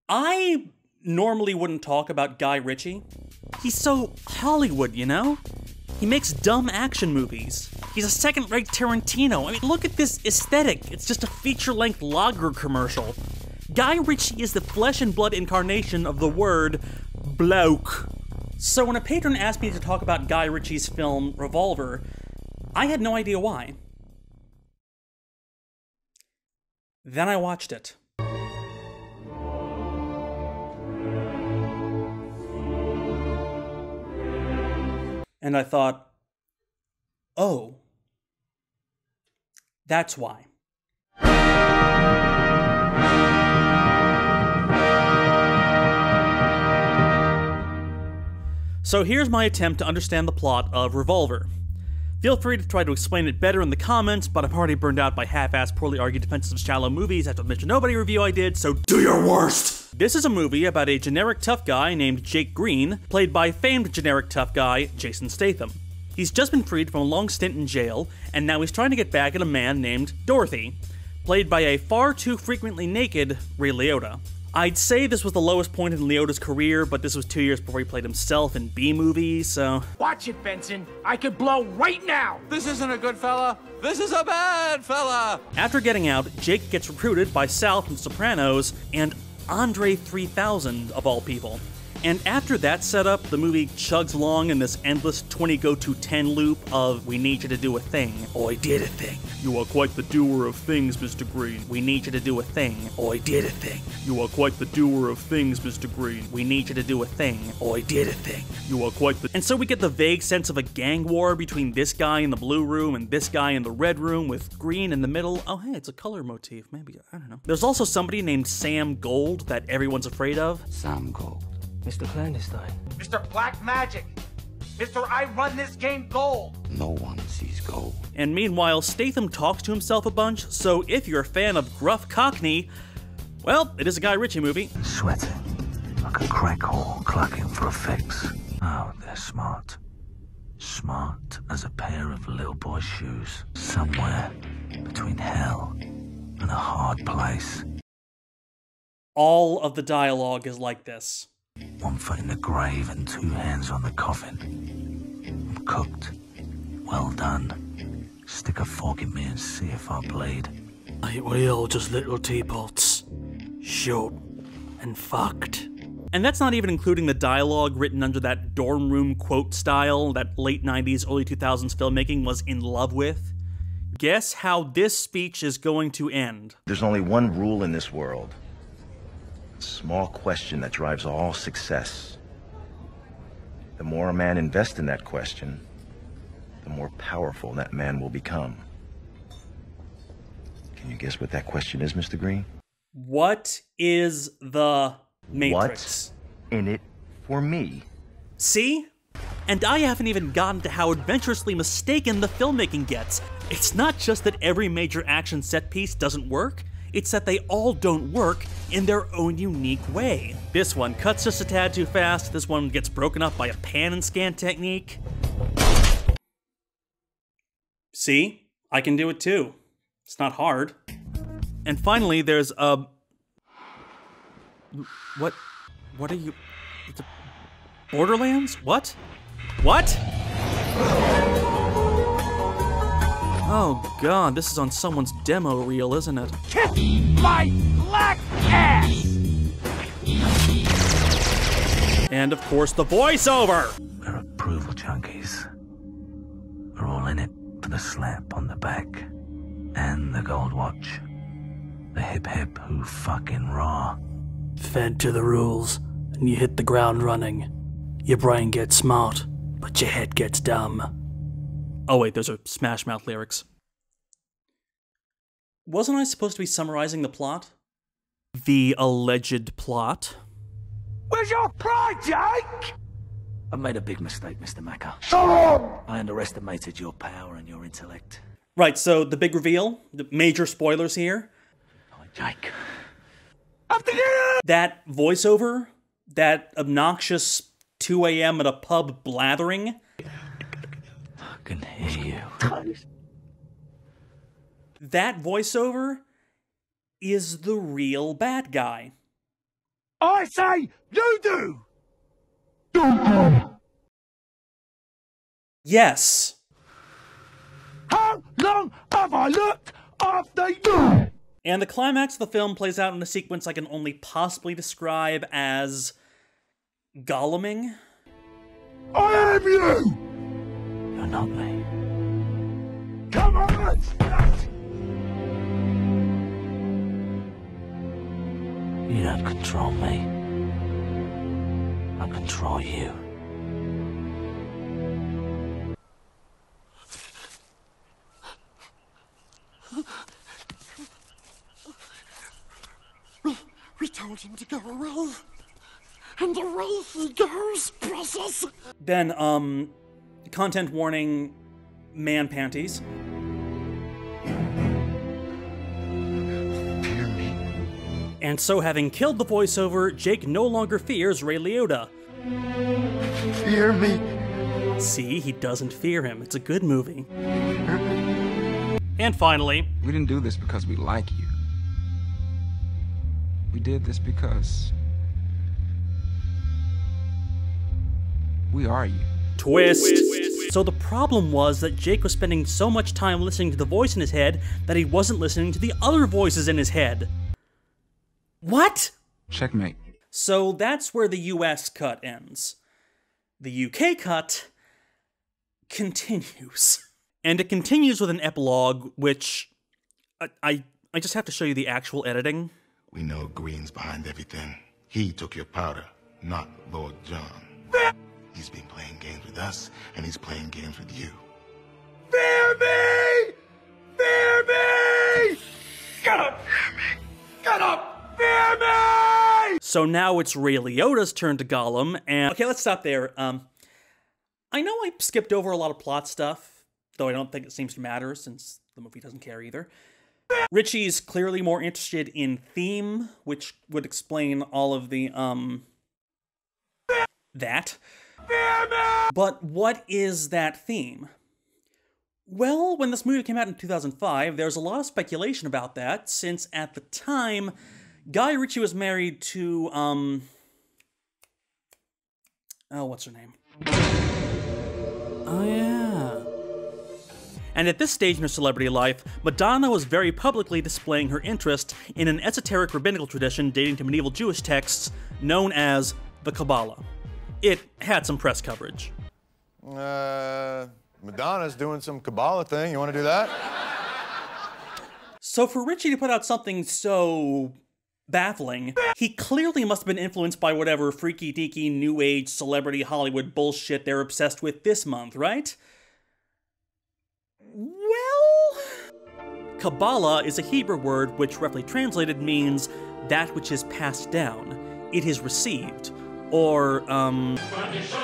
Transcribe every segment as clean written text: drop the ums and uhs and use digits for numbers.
I normally wouldn't talk about Guy Ritchie. He's so Hollywood, you know? He makes dumb action movies. He's a second-rate Tarantino. I mean, look at this aesthetic. It's just a feature-length lager commercial. Guy Ritchie is the flesh and blood incarnation of the word bloke. So when a patron asked me to talk about Guy Ritchie's film Revolver, I had no idea why. Then I watched it. And I thought, oh, that's why. So here's my attempt to understand the plot of Revolver. Feel free to try to explain it better in the comments, but I'm already burned out by half-assed, poorly argued defenses of shallow movies after the Mr. Nobody review I did, so do your worst! This is a movie about a generic tough guy named Jake Green, played by famed generic tough guy Jason Statham. He's just been freed from a long stint in jail, and now he's trying to get back at a man named Dorothy, played by a far too frequently naked Ray Liotta. I'd say this was the lowest point in Liotta's career, but this was 2 years before he played himself in B-movies, so... Watch it, Benson! I could blow right now! This isn't a good fella! This is a bad fella! After getting out, Jake gets recruited by Sal from Sopranos, and Andre 3000, of all people. And after that setup, the movie chugs along in this endless 20-go-to-10 loop of, we need you to do a thing. I did a thing. You are quite the doer of things, Mr. Green. We need you to do a thing. I did a thing. You are quite the doer of things, Mr. Green. We need you to do a thing. I did a thing. You are quite the... And so we get the vague sense of a gang war between this guy in the blue room and this guy in the red room with Green in the middle. Oh, hey, it's a color motif. Maybe, I don't know. There's also somebody named Sam Gold that everyone's afraid of. Sam Gold. Mr. Clandestine. Mr. Black Magic. Mr. I run this game gold. No one sees gold. And meanwhile, Statham talks to himself a bunch, so if you're a fan of gruff Cockney, well, it is a Guy Ritchie movie. Sweating like a crack whore clucking for a fix. Oh, they're smart. Smart as a pair of little boy shoes. Somewhere between hell and a hard place. All of the dialogue is like this. 1 foot in the grave and 2 hands on the coffin. I'm cooked. Well done. Stick a fork in me and see if I bleed. Ain't we all just little teapots? Short and fucked. And that's not even including the dialogue written under that dorm room quote style that late 90s, early 2000s filmmaking was in love with. Guess how this speech is going to end. There's only one rule in this world. Small question that drives all success. The more a man invests in that question, the more powerful that man will become. Can you guess what that question is, Mr. Green? What is the Matrix? What's in it for me? See? And I haven't even gotten to how adventurously mistaken the filmmaking gets. It's not just that every major action set piece doesn't work, it's that they all don't work in their own unique way. This one cuts just a tad too fast, this one gets broken up by a pan and scan technique. See? I can do it too. It's not hard. And finally, there's a... What are you... Borderlands? What? What? Oh god, this is on someone's demo reel, isn't it? Kiss my black ass! And of course, the voiceover! We're approval junkies. We're all in it for the slap on the back. And the gold watch. The hip hip who fucking raw. Fed to the rules, and you hit the ground running. Your brain gets smart, but your head gets dumb. Oh wait, those are Smash Mouth lyrics. Wasn't I supposed to be summarizing the plot? The alleged plot? Where's your pride, Jake? I made a big mistake, Mr. Macker. Shut up! I underestimated your power and your intellect. Right, so the big reveal, the major spoilers here. Oh, Jake. After you! That voiceover, that obnoxious 2 a.m. at a pub blathering. I can hear you. That voiceover is the real bad guy. I say you do! Yes. How long have I looked after you? And the climax of the film plays out in a sequence I can only possibly describe as Golluming. I am you! You're not me. Come on! You don't control me. I control you. We told him to go away. And away he goes, precious. Then, content warning, man panties. Fear me. And so, having killed the voiceover, Jake no longer fears Ray Liotta. Fear me. See, he doesn't fear him. It's a good movie. And finally, we didn't do this because we like you. We did this because we are you. twist. So the problem was that Jake was spending so much time listening to the voice in his head that he wasn't listening to the other voices in his head. What? Checkmate. So that's where the US cut ends. The UK cut continues. And it continues with an epilogue, which I just have to show you the actual editing. We know Green's behind everything. He took your powder, not Lord John. He's been playing games with us, and he's playing games with you. Fear me! Fear me! Get up! Fear me! Get up! Fear me! So now it's Ray Liotta's turn to Gollum, and... Okay, let's stop there. I know I skipped over a lot of plot stuff, though I don't think it seems to matter, since the movie doesn't care either. Richie's clearly more interested in theme, which would explain all of the, that. But what is that theme? Well, when this movie came out in 2005, there was a lot of speculation about that, since at the time, Guy Ritchie was married to, oh, what's her name? Oh, yeah. And at this stage in her celebrity life, Madonna was very publicly displaying her interest in an esoteric rabbinical tradition dating to medieval Jewish texts known as the Kabbalah. It had some press coverage. Madonna's doing some Kabbalah thing. You want to do that? So for Ritchie to put out something so baffling, he clearly must have been influenced by whatever freaky-deaky, new age, celebrity Hollywood bullshit they're obsessed with this month, right? Well... Kabbalah is a Hebrew word which, roughly translated, means that which is passed down. It is received. Or, Tradition.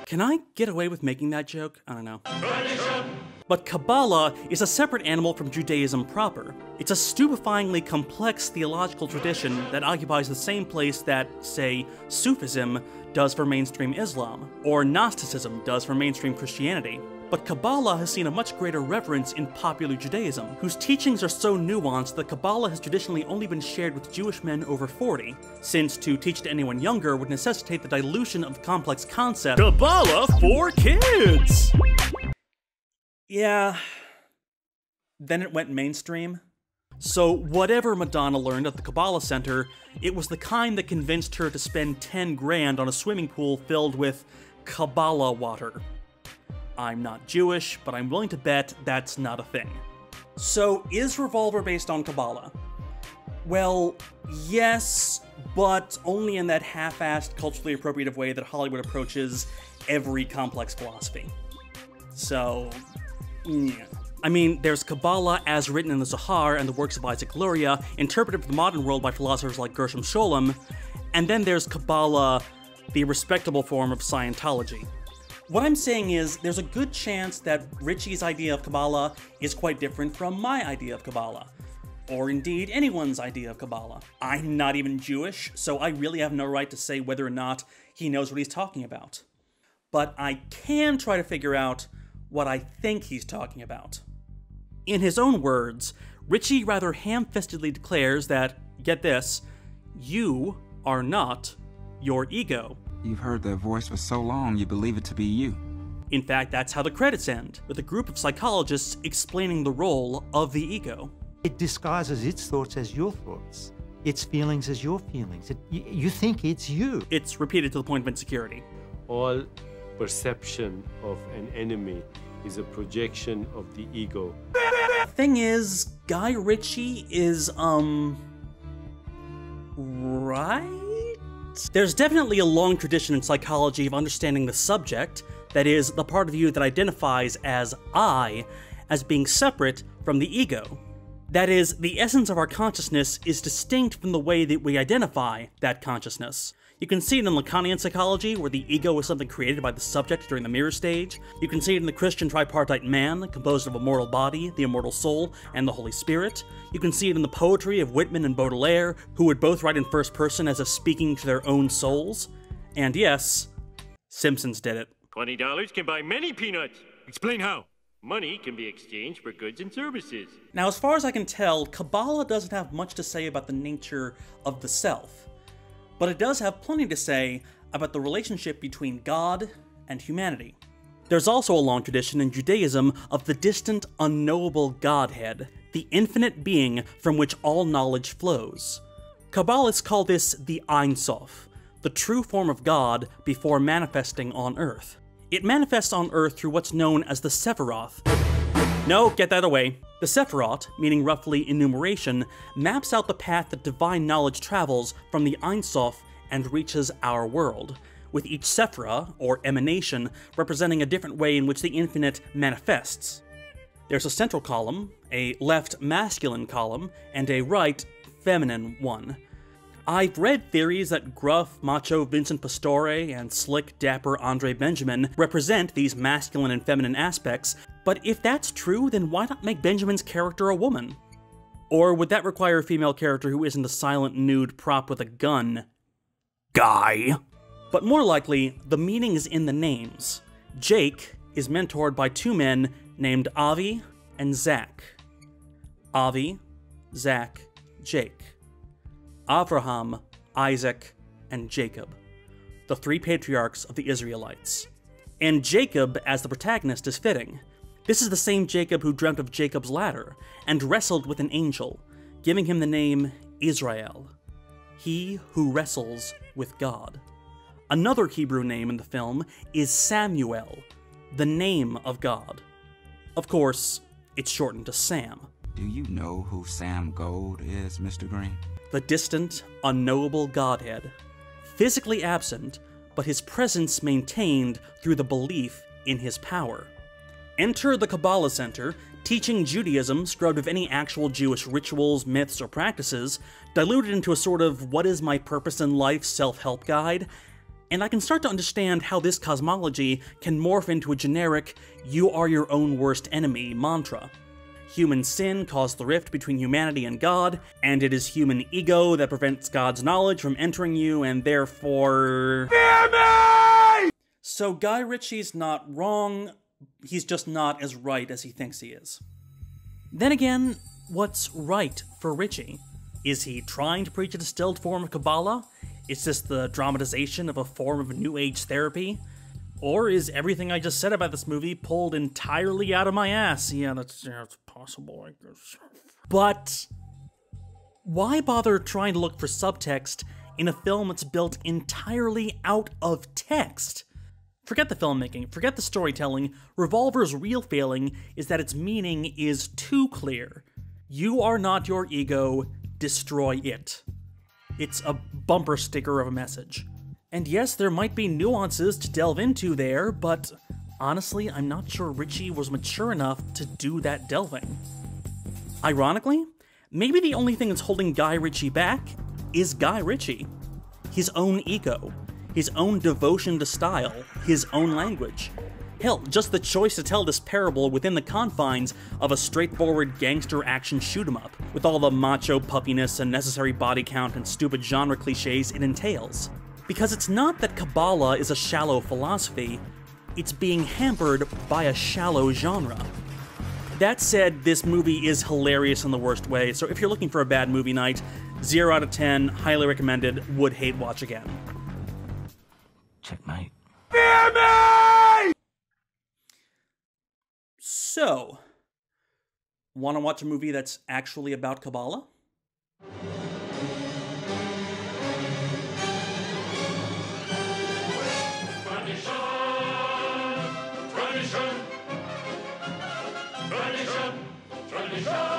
Can I get away with making that joke? I don't know. Tradition. But Kabbalah is a separate animal from Judaism proper. It's a stupefyingly complex theological tradition that occupies the same place that, say, Sufism does for mainstream Islam, or Gnosticism does for mainstream Christianity. But Kabbalah has seen a much greater reverence in popular Judaism, whose teachings are so nuanced that Kabbalah has traditionally only been shared with Jewish men over 40, since to teach to anyone younger would necessitate the dilution of the complex concept Kabbalah for kids! Yeah, then it went mainstream. So whatever Madonna learned at the Kabbalah Center, it was the kind that convinced her to spend 10 grand on a swimming pool filled with Kabbalah water. I'm not Jewish, but I'm willing to bet that's not a thing. So is Revolver based on Kabbalah? Well, yes, but only in that half-assed, culturally appropriative way that Hollywood approaches every complex philosophy. So, yeah. I mean, there's Kabbalah as written in the Zohar and the works of Isaac Luria, interpreted for the modern world by philosophers like Gershom Scholem, and then there's Kabbalah, the respectable form of Scientology. What I'm saying is, there's a good chance that Ritchie's idea of Kabbalah is quite different from my idea of Kabbalah. Or indeed, anyone's idea of Kabbalah. I'm not even Jewish, so I really have no right to say whether or not he knows what he's talking about. But I can try to figure out what I think he's talking about. In his own words, Ritchie rather ham-fistedly declares that, get this, you are not your ego. You've heard that voice for so long, you believe it to be you. In fact, that's how the credits end, with a group of psychologists explaining the role of the ego. It disguises its thoughts as your thoughts, its feelings as your feelings. You think it's you. It's repeated to the point of insecurity. All perception of an enemy is a projection of the ego. Thing is, Guy Ritchie is, right? There's definitely a long tradition in psychology of understanding the subject, that is, the part of you that identifies as I, as being separate from the ego. That is, the essence of our consciousness is distinct from the way that we identify that consciousness. You can see it in Lacanian psychology, where the ego is something created by the subject during the mirror stage. You can see it in the Christian tripartite man, composed of a mortal body, the immortal soul, and the Holy Spirit. You can see it in the poetry of Whitman and Baudelaire, who would both write in first person as if speaking to their own souls. And yes, Simpsons did it. $20 can buy many peanuts. Explain how. Money can be exchanged for goods and services. Now, as far as I can tell, Kabbalah doesn't have much to say about the nature of the self, but it does have plenty to say about the relationship between God and humanity. There's also a long tradition in Judaism of the distant, unknowable Godhead, the infinite being from which all knowledge flows. Kabbalists call this the Ein Sof, the true form of God before manifesting on Earth. It manifests on Earth through what's known as the Sephiroth. No, get that away. The Sephiroth, meaning roughly enumeration, maps out the path that divine knowledge travels from the Ein Sof and reaches our world, with each Sephira, or emanation, representing a different way in which the infinite manifests. There's a central column, a left masculine column, and a right feminine one. I've read theories that gruff, macho Vincent Pastore and slick, dapper Andre Benjamin represent these masculine and feminine aspects, but if that's true, then why not make Benjamin's character a woman? Or would that require a female character who isn't a silent nude prop with a gun? Guy. But more likely, the meaning is in the names. Jake is mentored by two men named Avi and Zach. Avi, Zach, Jake. Abraham, Isaac, and Jacob, the three patriarchs of the Israelites. And Jacob, as the protagonist, is fitting. This is the same Jacob who dreamt of Jacob's ladder, and wrestled with an angel, giving him the name Israel, he who wrestles with God. Another Hebrew name in the film is Samuel, the name of God. Of course, it's shortened to Sam. Do you know who Sam Gold is, Mr. Green? The distant, unknowable Godhead, physically absent, but his presence maintained through the belief in his power. Enter the Kabbalah Center, teaching Judaism scrubbed of any actual Jewish rituals, myths, or practices, diluted into a sort of what is my purpose in life self-help guide, and I can start to understand how this cosmology can morph into a generic, you are your own worst enemy mantra. Human sin caused the rift between humanity and God, and it is human ego that prevents God's knowledge from entering you, and therefore... Fear me! So Guy Ritchie's not wrong, he's just not as right as he thinks he is. Then again, what's right for Ritchie? Is he trying to preach a distilled form of Kabbalah? Is this the dramatization of a form of New Age therapy? Or is everything I just said about this movie pulled entirely out of my ass? Yeah, that's possible, I guess. But why bother trying to look for subtext in a film that's built entirely out of text? Forget the filmmaking, forget the storytelling. Revolver's real failing is that its meaning is too clear. You are not your ego, destroy it. It's a bumper sticker of a message. And yes, there might be nuances to delve into there, but honestly, I'm not sure Ritchie was mature enough to do that delving. Ironically, maybe the only thing that's holding Guy Ritchie back is Guy Ritchie. His own ego, his own devotion to style, his own language. Hell, just the choice to tell this parable within the confines of a straightforward gangster action shoot-'em-up, with all the macho pupiness and necessary body count and stupid genre cliches it entails. Because it's not that Kabbalah is a shallow philosophy, it's being hampered by a shallow genre. That said, this movie is hilarious in the worst way, so if you're looking for a bad movie night, 0 out of 10, highly recommended, would hate watch again. Checkmate. Fear me! So, want to watch a movie that's actually about Kabbalah? Tradition!